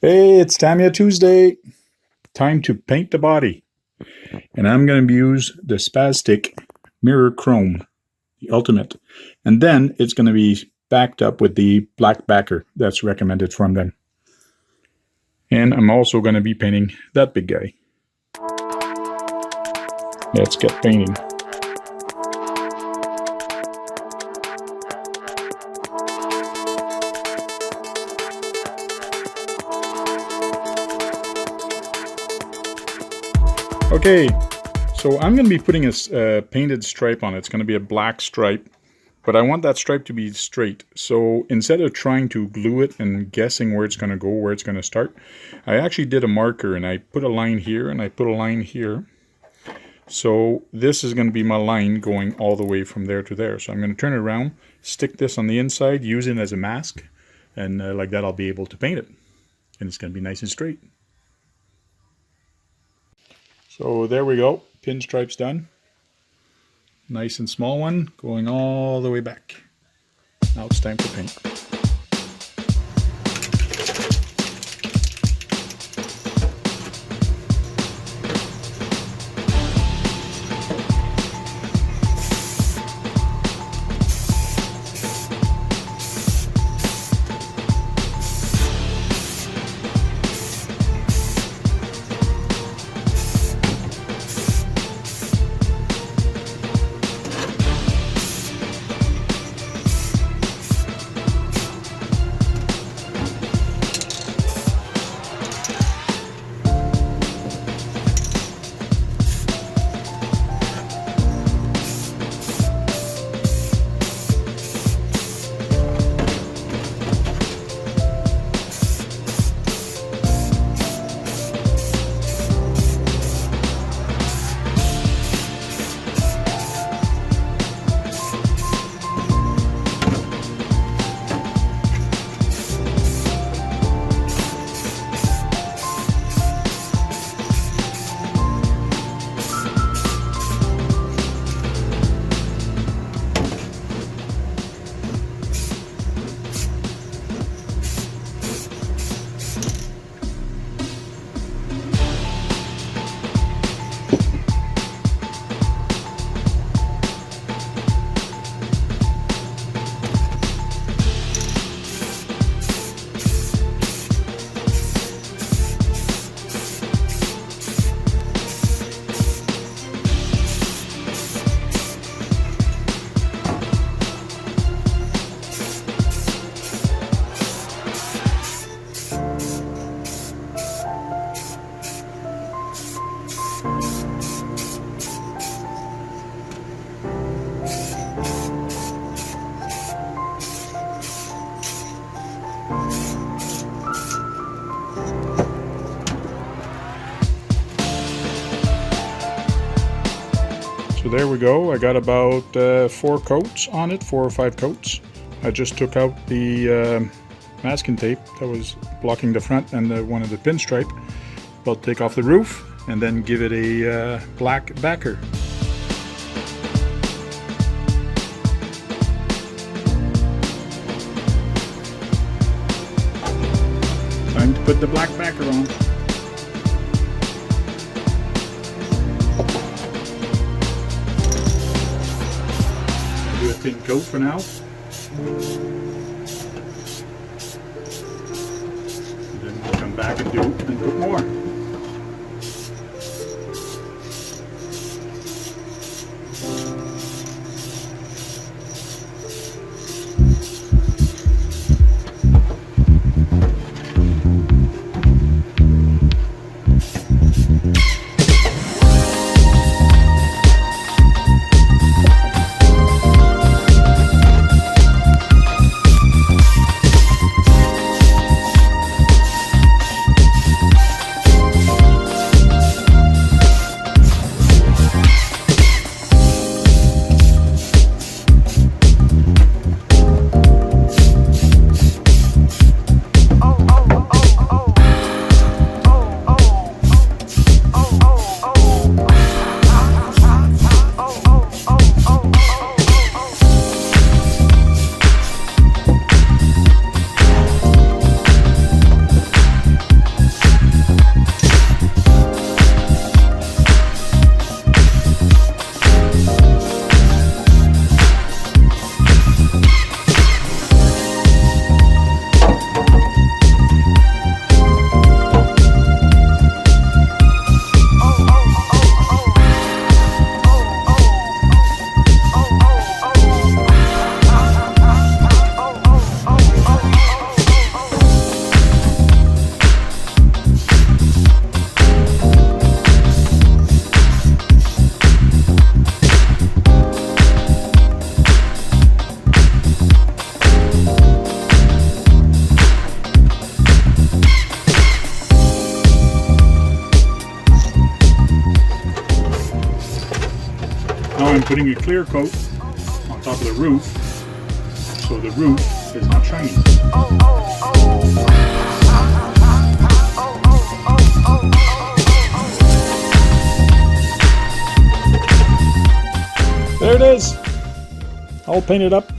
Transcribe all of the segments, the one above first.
Hey, it's Tamiya Tuesday. Time to paint the body. And I'm going to use the Spaz Stix mirrorchrome, the ultimate. And then it's going to be backed up with the black backer that's recommended from them. And I'm also going to be painting that big guy. Let's get painting. Okay, so I'm going to be putting a painted stripe on it. It's going to be a black stripe, but I want that stripe to be straight. So instead of trying to glue it and guessing where it's going to go, where it's going to start, I actually did a marker and I put a line here and I put a line here. So this is going to be my line going all the way from there to there. So I'm going to turn it around, stick this on the inside, use it as a mask, and like that I'll be able to paint it. And it's going to be nice and straight. So there we go, pinstripes done. Nice and small one, going all the way back. Now it's time to paint. So there we go, I got about 4 coats on it, 4 or 5 coats. I just took out the masking tape that was blocking the front and one of the pinstripe. I'll take off the roof and then give it a black backer. Time to put the black backer on. Do a thin coat for now. And then we'll come back and put more. I'm putting a clear coat on top of the roof, so the roof is not shiny. There it is, all painted up.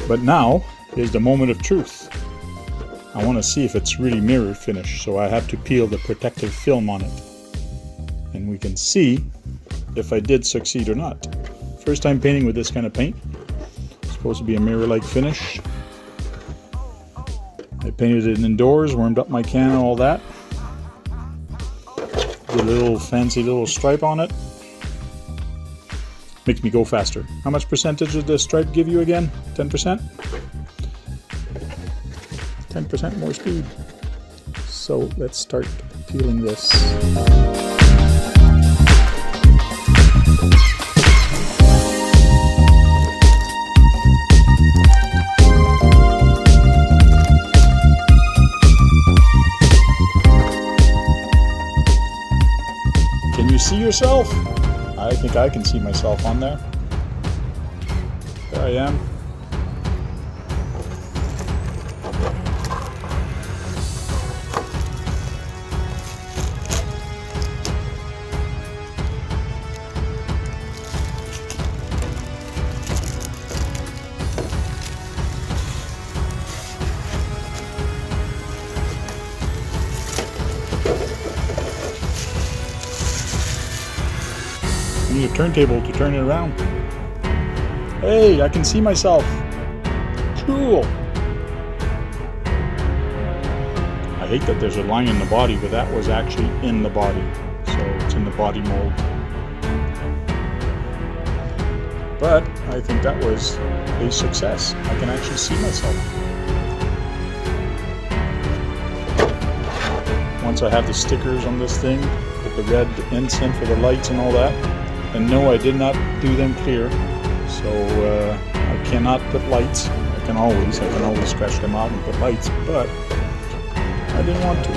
But now is the moment of truth. I want to see if it's really mirror finish, so I have to peel the protective film on it. And we can see if I did succeed or not. First time painting with this kind of paint. It's supposed to be a mirror-like finish. I painted it indoors, warmed up my can and all that. Did a little fancy little stripe on it. Makes me go faster. How much percentage did the stripe give you again? 10%? 10% more speed. So let's start peeling this. Can you see yourself? I think I can see myself on there. There I am. I need a turntable to turn it around. Hey, I can see myself. Cool. I hate that there's a line in the body, but that was actually in the body. So it's in the body mold. But I think that was a success. I can actually see myself. Once I have the stickers on this thing, with the red ensign for the lights and all that. And no, I did not do them clear, so I cannot put lights. I can always scratch them out and put lights, but I didn't want to.